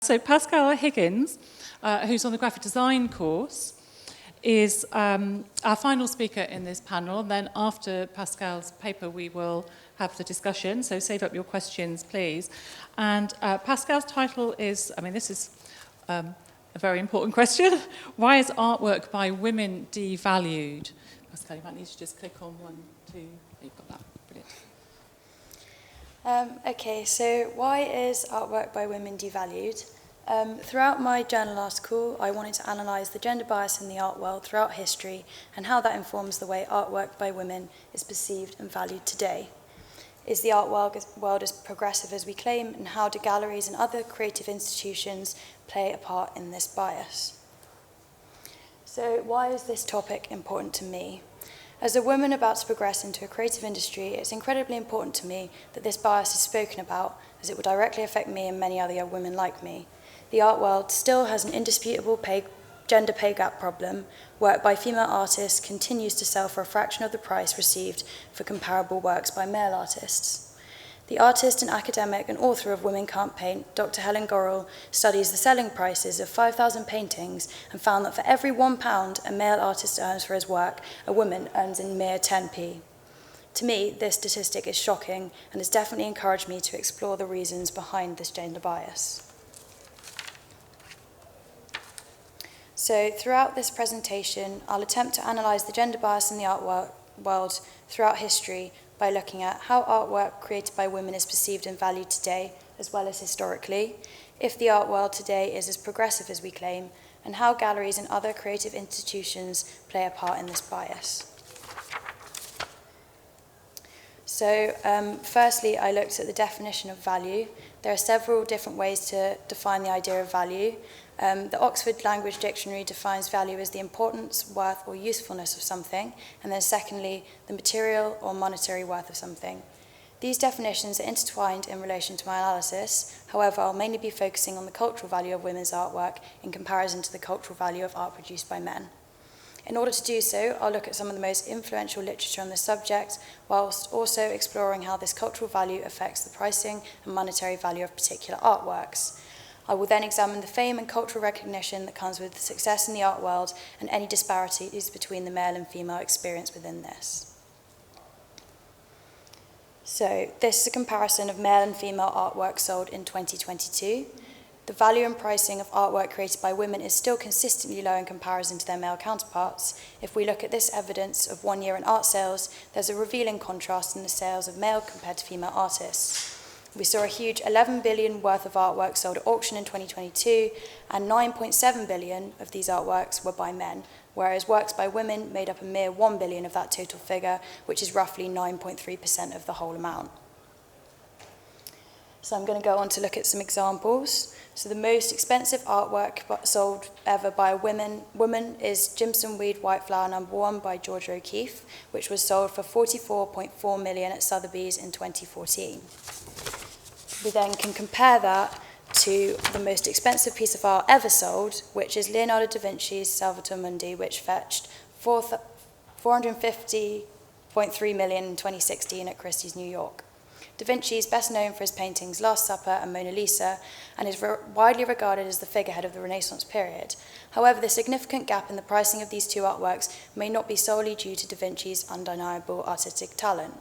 So Pascale Higgins, who's on the graphic design course, is our final speaker in this panel. And then after Pascale's paper, we will have the discussion. So save up your questions, please. And Pascale's title is, this is a very important question. Why is artwork by women devalued? Pascale, you might need to just click on 1, 2, you've got that. Brilliant. Okay, so why is artwork by women devalued? Throughout my journal article, I wanted to analyse the gender bias in the art world throughout history and how that informs the way artwork by women is perceived and valued today. Is the art world as progressive as we claim, and how do galleries and other creative institutions play a part in this bias? So why is this topic important to me? As a woman about to progress into a creative industry, it's incredibly important to me that this bias is spoken about, as it will directly affect me and many other young women like me. The art world still has an indisputable gender pay gap problem. Work by female artists continues to sell for a fraction of the price received for comparable works by male artists. The artist and academic and author of Women Can't Paint, Dr. Helen Gorrell, studies the selling prices of 5,000 paintings and found that for every £1 a male artist earns for his work, a woman earns in mere 10p. To me, this statistic is shocking and has definitely encouraged me to explore the reasons behind this gender bias. So throughout this presentation, I'll attempt to analyse the gender bias in the art world throughout history by looking at how artwork created by women is perceived and valued today, as well as historically, if the art world today is as progressive as we claim, and how galleries and other creative institutions play a part in this bias. So firstly, I looked at the definition of value. There are several different ways to define the idea of value. The Oxford Language Dictionary defines value as the importance, worth, or usefulness of something, and then secondly, the material or monetary worth of something. These definitions are intertwined in relation to my analysis. However, I'll mainly be focusing on the cultural value of women's artwork in comparison to the cultural value of art produced by men. In order to do so, I'll look at some of the most influential literature on this subject, whilst also exploring how this cultural value affects the pricing and monetary value of particular artworks. I will then examine the fame and cultural recognition that comes with success in the art world and any disparities between the male and female experience within this. So, this is a comparison of male and female artwork sold in 2022. The value and pricing of artwork created by women is still consistently low in comparison to their male counterparts. If we look at this evidence of 1 year in art sales, there's a revealing contrast in the sales of male compared to female artists. We saw a huge 11 billion worth of artwork sold at auction in 2022, and 9.7 billion of these artworks were by men, whereas works by women made up a mere 1 billion of that total figure, which is roughly 9.3% of the whole amount. So I'm going to go on to look at some examples. So the most expensive artwork sold ever by a woman is Jimson Weed White Flower No. 1 by Georgia O'Keeffe, which was sold for 44.4 million at Sotheby's in 2014. We then can compare that to the most expensive piece of art ever sold, which is Leonardo da Vinci's Salvator Mundi, which fetched 450.3 million in 2016 at Christie's, New York. Da Vinci is best known for his paintings Last Supper and Mona Lisa, and is widely regarded as the figurehead of the Renaissance period. However, the significant gap in the pricing of these two artworks may not be solely due to Da Vinci's undeniable artistic talent.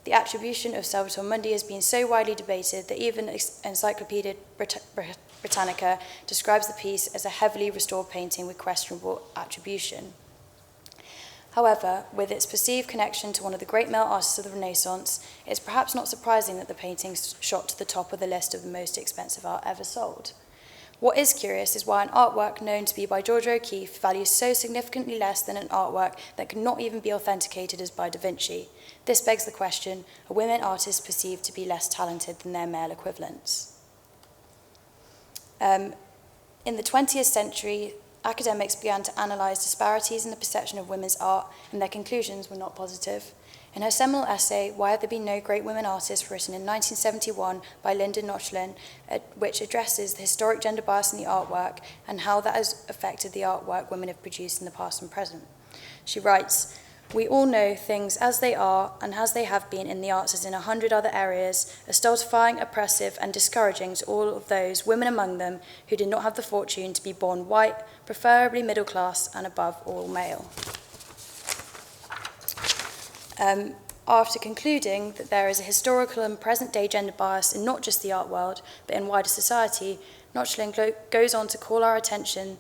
The attribution of Salvator Mundi has been so widely debated that even Encyclopedia Britannica describes the piece as a heavily restored painting with questionable attribution. However, with its perceived connection to one of the great male artists of the Renaissance, it's perhaps not surprising that the painting shot to the top of the list of the most expensive art ever sold. What is curious is why an artwork known to be by Georgia O'Keeffe values so significantly less than an artwork that could not even be authenticated as by Da Vinci. This begs the question, are women artists perceived to be less talented than their male equivalents? In the 20th century, academics began to analyse disparities in the perception of women's art, and their conclusions were not positive. In her seminal essay, Why Have There Been No Great Women Artists, written in 1971 by Linda Nochlin, which addresses the historic gender bias in the artwork and how that has affected the artwork women have produced in the past and present. She writes, We all know things as they are and as they have been in the arts as in 100 other areas, are stultifying, oppressive and discouraging to all of those, women among them, who did not have the fortune to be born white, preferably middle class and above all male. After concluding that there is a historical and present-day gender bias in not just the art world, but in wider society, Notchling goes on to call our attention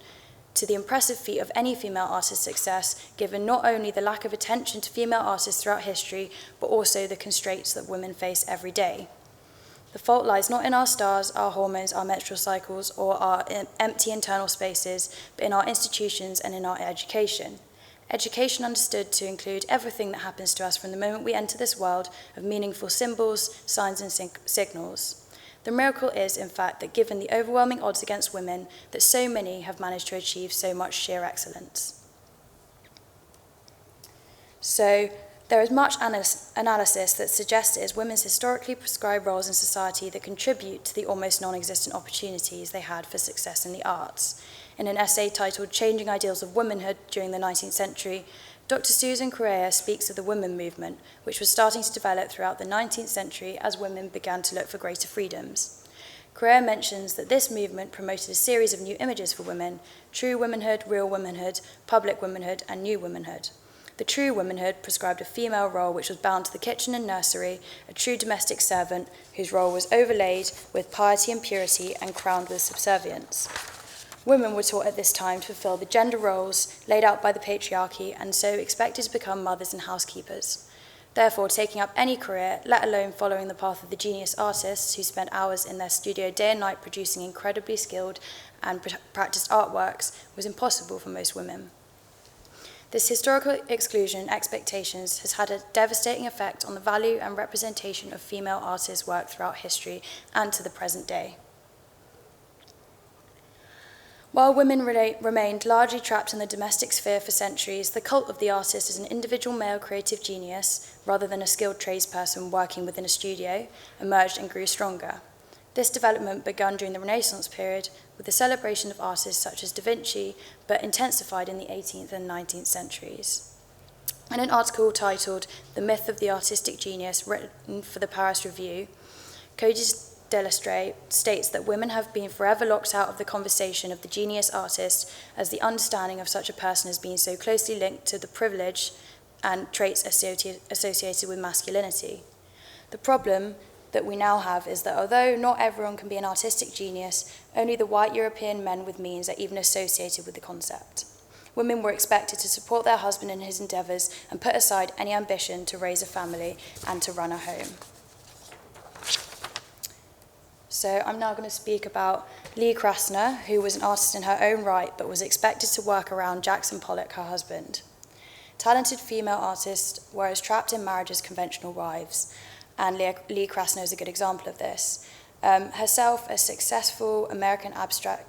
to the impressive feat of any female artist's success, given not only the lack of attention to female artists throughout history, but also the constraints that women face every day. The fault lies not in our stars, our hormones, our menstrual cycles, or our empty internal spaces, but in our institutions and in our education. Education understood to include everything that happens to us from the moment we enter this world of meaningful symbols, signs, and signals. The miracle is, in fact, that given the overwhelming odds against women, that so many have managed to achieve so much sheer excellence. So, there is much analysis that suggests it is women's historically prescribed roles in society that contribute to the almost non-existent opportunities they had for success in the arts. In an essay titled Changing Ideals of Womanhood During the 19th Century, Dr. Susan Correa speaks of the women movement, which was starting to develop throughout the 19th century as women began to look for greater freedoms. Correa mentions that this movement promoted a series of new images for women: true womanhood, real womanhood, public womanhood, and new womanhood. The true womanhood prescribed a female role which was bound to the kitchen and nursery, a true domestic servant whose role was overlaid with piety and purity and crowned with subservience. Women were taught at this time to fulfill the gender roles laid out by the patriarchy and so expected to become mothers and housekeepers. Therefore, taking up any career, let alone following the path of the genius artists who spent hours in their studio day and night producing incredibly skilled and practiced artworks, was impossible for most women. This historical exclusion and expectations has had a devastating effect on the value and representation of female artists' work throughout history and to the present day. While women remained largely trapped in the domestic sphere for centuries, the cult of the artist as an individual male creative genius, rather than a skilled tradesperson working within a studio, emerged and grew stronger. This development began during the Renaissance period with the celebration of artists such as Da Vinci, but intensified in the 18th and 19th centuries. In an article titled The Myth of the Artistic Genius, written for the Paris Review, Codis Delastre states that women have been forever locked out of the conversation of the genius artist, as the understanding of such a person has been so closely linked to the privilege and traits associated with masculinity. The problem that we now have is that although not everyone can be an artistic genius, only the white European men with means are even associated with the concept. Women were expected to support their husband in his endeavours and put aside any ambition to raise a family and to run a home. So I'm now going to speak about Lee Krasner, who was an artist in her own right, but was expected to work around Jackson Pollock, her husband. Talented female artists were as trapped in marriage as conventional wives, and Lee Krasner is a good example of this. Herself a successful American abstract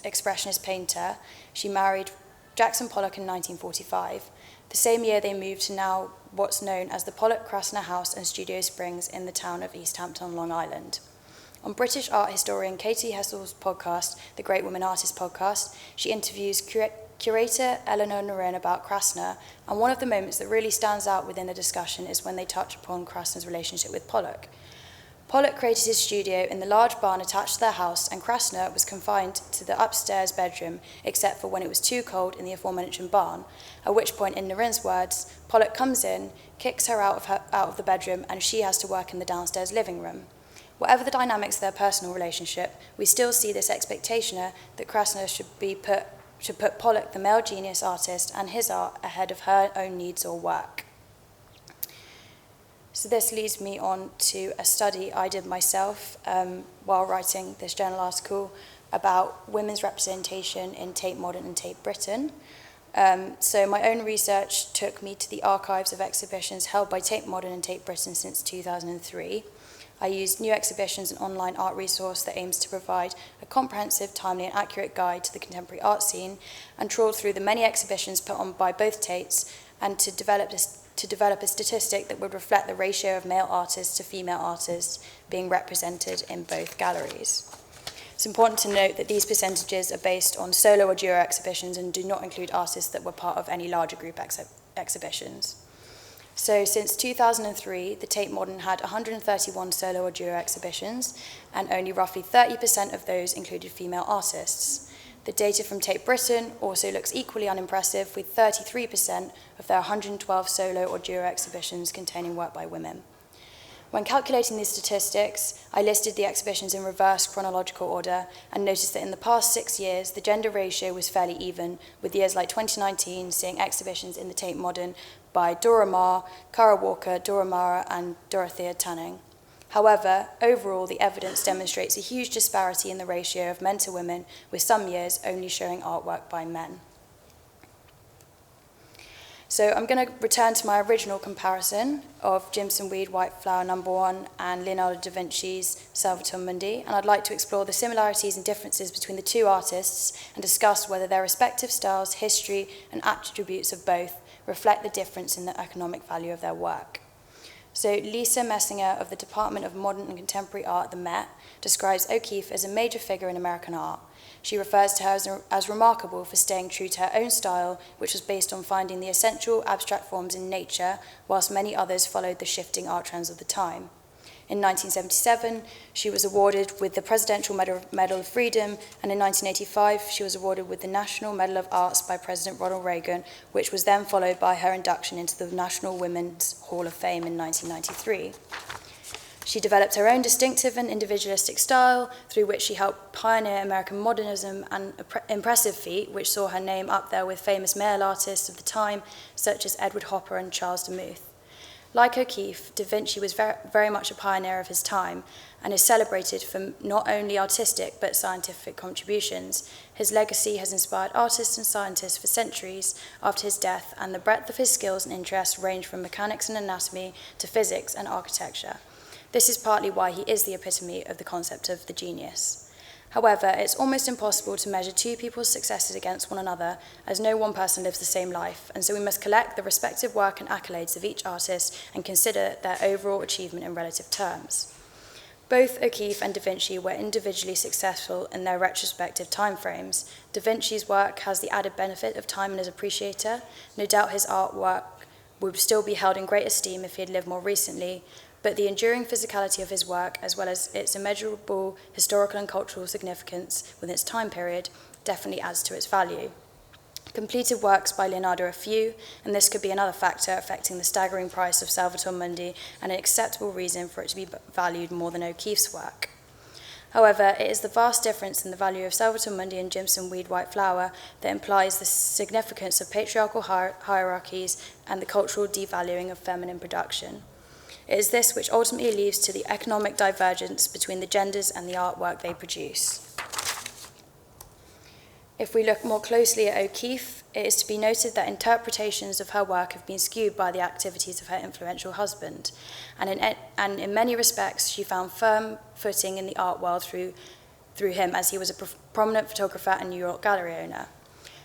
expressionist painter, she married Jackson Pollock in 1945. The same year they moved to now what's known as the Pollock-Krasner House and Studio Springs in the town of East Hampton on Long Island. On British art historian Katie Hessel's podcast, the Great Women Artists podcast, she interviews curator Eleanor Noreen about Krasner, and one of the moments that really stands out within the discussion is when they touch upon Krasner's relationship with Pollock. Pollock created his studio in the large barn attached to their house, and Krasner was confined to the upstairs bedroom, except for when it was too cold in the aforementioned barn, at which point, in Noreen's words, Pollock comes in, kicks her out of the bedroom, and she has to work in the downstairs living room. Whatever the dynamics of their personal relationship, we still see this expectation that Krasner should put Pollock, the male genius artist, and his art ahead of her own needs or work. So this leads me on to a study I did myself while writing this journal article about women's representation in Tate Modern and Tate Britain. So my own research took me to the archives of exhibitions held by Tate Modern and Tate Britain since 2003. I used New Exhibitions, an online art resource that aims to provide a comprehensive, timely and accurate guide to the contemporary art scene, and trawled through the many exhibitions put on by both Tates and to develop a statistic that would reflect the ratio of male artists to female artists being represented in both galleries. It's important to note that these percentages are based on solo or duo exhibitions and do not include artists that were part of any larger group exhibitions. So since 2003, the Tate Modern had 131 solo or duo exhibitions, and only roughly 30% of those included female artists. The data from Tate Britain also looks equally unimpressive, with 33% of their 112 solo or duo exhibitions containing work by women. When calculating these statistics, I listed the exhibitions in reverse chronological order and noticed that in the past 6 years, the gender ratio was fairly even, with years like 2019 seeing exhibitions in the Tate Modern by Dora Maar, Kara Walker, Dora Mara, and Dorothea Tanning. However, overall, the evidence demonstrates a huge disparity in the ratio of men to women, with some years only showing artwork by men. So I'm going to return to my original comparison of Jimson Weed White Flower No. 1 and Leonardo da Vinci's Salvator Mundi, and I'd like to explore the similarities and differences between the two artists and discuss whether their respective styles, history, and attributes of both reflect the difference in the economic value of their work. So Lisa Messinger of the Department of Modern and Contemporary Art at the Met describes O'Keeffe as a major figure in American art. She refers to her as remarkable for staying true to her own style, which was based on finding the essential abstract forms in nature, whilst many others followed the shifting art trends of the time. In 1977, she was awarded with the Presidential Medal of Freedom, and in 1985, she was awarded with the National Medal of Arts by President Ronald Reagan, which was then followed by her induction into the National Women's Hall of Fame in 1993. She developed her own distinctive and individualistic style, through which she helped pioneer American modernism, and impressive feat, which saw her name up there with famous male artists of the time, such as Edward Hopper and Charles Demuth. Like O'Keeffe, Da Vinci was very much a pioneer of his time and is celebrated for not only artistic but scientific contributions. His legacy has inspired artists and scientists for centuries after his death, and the breadth of his skills and interests range from mechanics and anatomy to physics and architecture. This is partly why he is the epitome of the concept of the genius. However, it's almost impossible to measure two people's successes against one another, as no one person lives the same life, and so we must collect the respective work and accolades of each artist and consider their overall achievement in relative terms. Both O'Keeffe and Da Vinci were individually successful in their retrospective timeframes. Da Vinci's work has the added benefit of time and as appreciator. No doubt his artwork would still be held in great esteem if he had lived more recently, but the enduring physicality of his work, as well as its immeasurable historical and cultural significance within its time period, definitely adds to its value. Completed works by Leonardo are few, and this could be another factor affecting the staggering price of Salvator Mundi and an acceptable reason for it to be valued more than O'Keeffe's work. However, it is the vast difference in the value of Salvator Mundi and Jimson Weed White Flower that implies the significance of patriarchal hierarchies and the cultural devaluing of feminine production. It is this which ultimately leads to the economic divergence between the genders and the artwork they produce. If we look more closely at O'Keeffe, it is to be noted that interpretations of her work have been skewed by the activities of her influential husband, and in many respects she found firm footing in the art world through him, as he was a prominent photographer and New York gallery owner.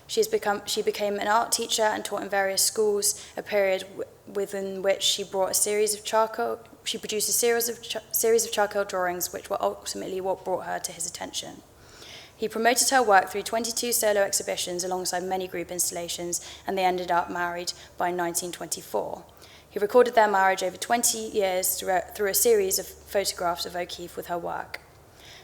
She became an art teacher and taught in various schools, a period within which she produced a series of charcoal drawings, which were ultimately what brought her to his attention. He promoted her work through 22 solo exhibitions alongside many group installations, and they ended up married by 1924. He recorded their marriage over 20 years through a series of photographs of O'Keeffe with her work.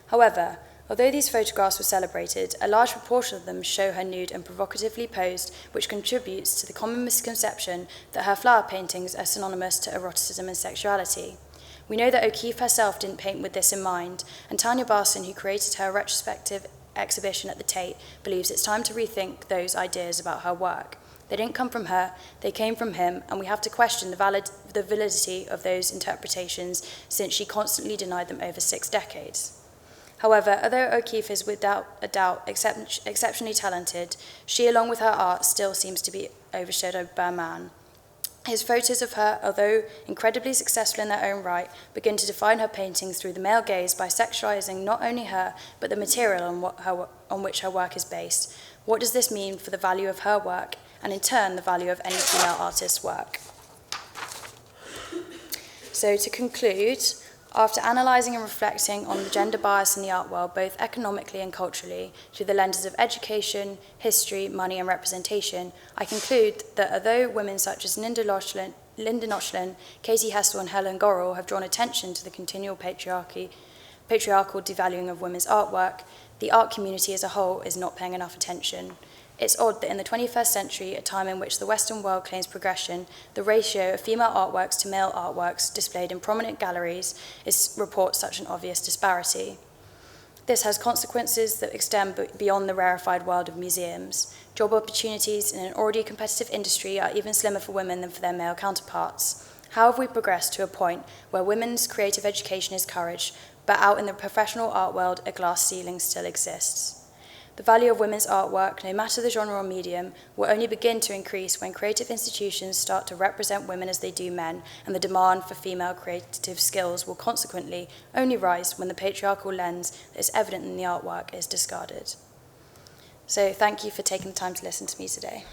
However, although these photographs were celebrated, a large proportion of them show her nude and provocatively posed, which contributes to the common misconception that her flower paintings are synonymous to eroticism and sexuality. We know that O'Keeffe herself didn't paint with this in mind, and Tanya Barson, who created her retrospective exhibition at the Tate, believes it's time to rethink those ideas about her work. They didn't come from her, they came from him, and we have to question the validity of those interpretations, since she constantly denied them over 6 decades. However, although O'Keeffe is without a doubt exceptionally talented, she, along with her art, still seems to be overshadowed by a man. His photos of her, although incredibly successful in their own right, begin to define her paintings through the male gaze by sexualizing not only her, but the material on which her work is based. What does this mean for the value of her work, and in turn, the value of any female artist's work? So to conclude, After analysing and reflecting on the gender bias in the art world, both economically and culturally, through the lenses of education, history, money and representation, I conclude that although women such as Linda Nochlin, Katie Hessel and Helen Gorrell have drawn attention to the continual patriarchal devaluing of women's artwork, the art community as a whole is not paying enough attention. It's odd that in the 21st century, a time in which the Western world claims progression, the ratio of female artworks to male artworks displayed in prominent galleries reports such an obvious disparity. This has consequences that extend beyond the rarefied world of museums. Job opportunities in an already competitive industry are even slimmer for women than for their male counterparts. How have we progressed to a point where women's creative education is encouraged, but out in the professional art world, a glass ceiling still exists? The value of women's artwork, no matter the genre or medium, will only begin to increase when creative institutions start to represent women as they do men, and the demand for female creative skills will consequently only rise when the patriarchal lens that is evident in the artwork is discarded. So thank you for taking the time to listen to me today.